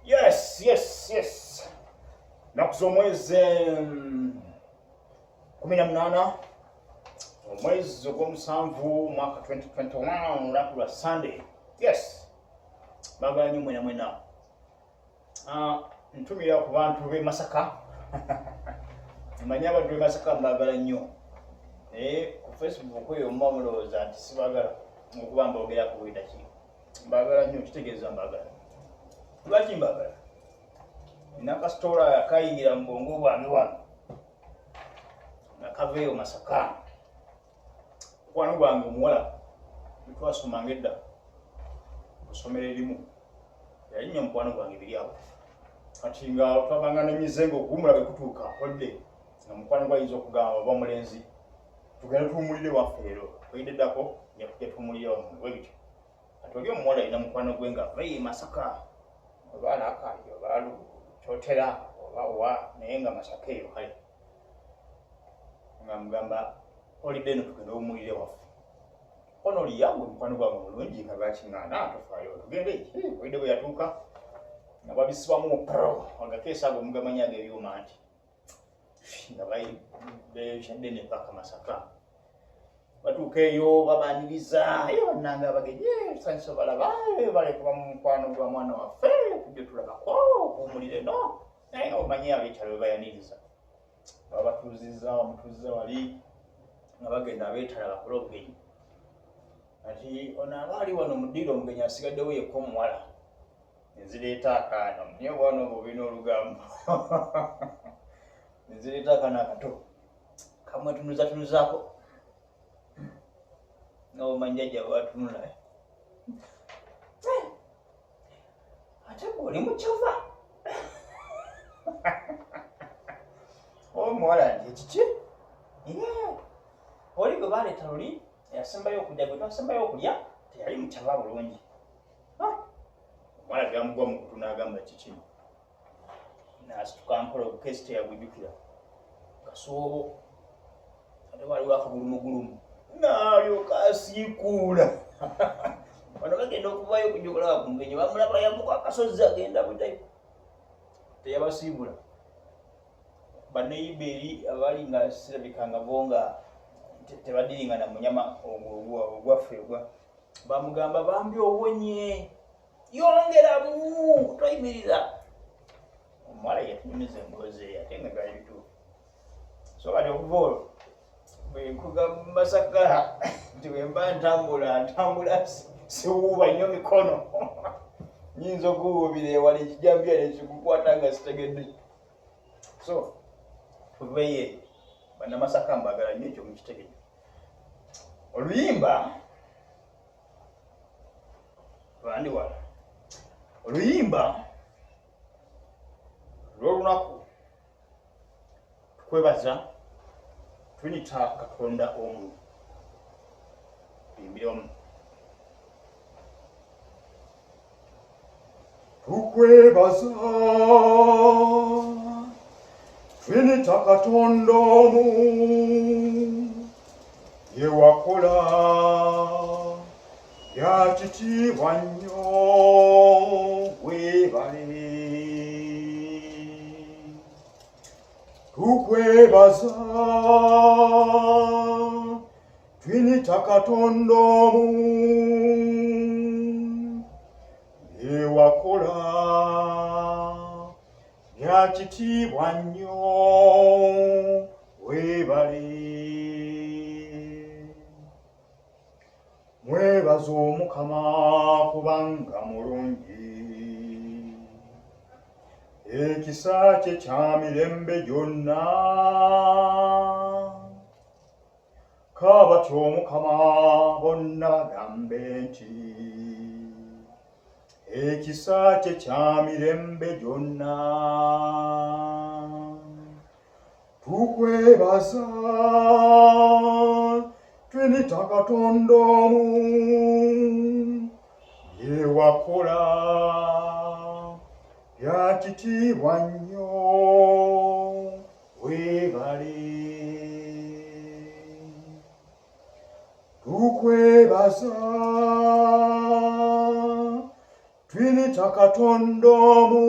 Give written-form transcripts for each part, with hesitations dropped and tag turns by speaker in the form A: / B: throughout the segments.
A: Yes. Nakuzo mwezi 18 omwezi ogw'omusanvu mwaka 2021 olunaku lwa Sunday. Yes. Bagala nnyo mwena. Ntumira ku bantu b'e Masaka. Manya abantu b'e Masaka mbagala nnyo. Ku Facebook oyo mulowooza nti sibagala okuba mboogera ku bwita ki. Mbagala nnyo kitegeeza mbagala. Lwaki mbagala? Nina kasitola yakayingira mu bwongo bwange wano. Nakaveeyo Masaka. Mukwano gwange omuwala twasomanga edda ku ssomero erimu. Yalinnya mukwano gwange biri awo. Kati nga twabanga n'emizengo okuwumula bwe kutuuka hodde nga mukwano gwayinza okugamba oba mulenzi tugenda tuwumulire waffe leero tweyideddako yakujja tuwumulire wammwe bwe bityo. Kati oli omuwala alina mukwano gwe nga aveeyo Masaka oba Naakaali oba Kyotera oba wa naye nga Masaka eyo kale nga mugamba olidde eno tugenda owumulire waffe. Ono oli yangwe mukwano gwange mulungi nga gakiŋŋaana tofaayo tugende olidde bwe yatuuka nga babisibamu agakeesa ago mugamanya ag'ebyuma nti nga beekyadde ne paka Masaka. Batuuka eyo babaniriza bannanga abagenyi tusanyusa balaba balekuba mu mukwano gwa mwana waffe tujje tulabako okuwumulire no naye nga omanyi ab'ekyalo bwe bayaniriza babatuuzizza bamutuuziza wali nga bagenda abeetala bakole obugenyi. Kati ono aba ali wano mu ddiiro omugenyi asigaddewo yekka omuwala nezireeta akaana naye obwana obwo bulina olugambo nezireeta akaana akato kamwetunuzaako nga omanyi jjajja bwatunula ate gwe oli mukyova omuwala nti ekiki oli gwe baleeta luli eyasembayo okujja gwe twasembayo okulya teyali mukyava bulungi. Omwana byamugwa mu kutu n'agamba kiki n'asituka mpola obukeesi teyagujjukira kasoobo ate waliwo akagulumugulumu n'alyoka asiikuula. Bano bagenda okuvaayo okujja okulaba ku mugenyi bamulaba yambuka akasozi agenda butayo teyabasiibula. Baneiba eri abaali nga sirabikanga bo nga tebadiringana munyama ogwaffe bamugamba bambi obonye yongeramu toyimirira. Omuwala yatunyumiza emboozi eyo ate nga gali bituufu. So kati okuva olwo bwe nkugamba Masaka nti bwe mba ntambula siwuuba nnyo mikono nyinza okuwuubira ewala ekijambiya nekikukwata nga sitegedde. So tuveeyo bannamasaka mbagala nnyo ekyo mukitegeeza. Oluyimba lwandiwala oluyimba lw'olunaku tukwebaza Trinita Katonda omu tuyimbire omu. Tukwebaza Trinita Katonda omu yewakola ya kitiibwa nnyo weebale. Tukwebaza Trinita Katonda omu yewakola ya kitiibwa nnyo weebale. Mwebaza Omukama kubanga mulungi, ekisa kye kya mirembe gyonna. Kabatyo Omukama bonna bagambe nti ekisa kye kya mirembe gyonna. Tukwebaza Trinita Katonda omu yewakola ya kitiibwa nnyo weebale. Tukwebaza Trinita Katonda omu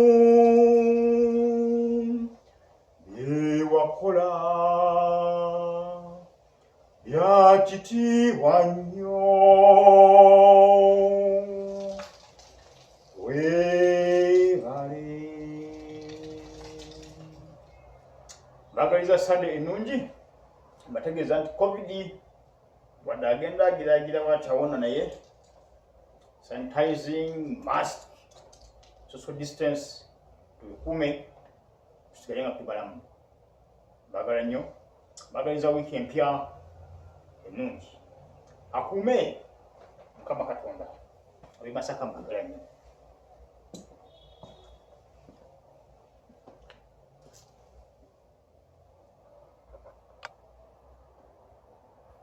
A: bye wakola bya kitiibwa nnyo weebale. Mbagaliza Sunday ennungi, mbategeeza nti COVID wadde agenda agiraagira bw'atawona naye sanitizing, mask, social distance tubikuume tusigale nga tubalamu. Mbagala nnyo, mbagaliza wiiki empya ennungi. Akuume Mukama Katonda. Ab'e Masaka mbagala nnyo.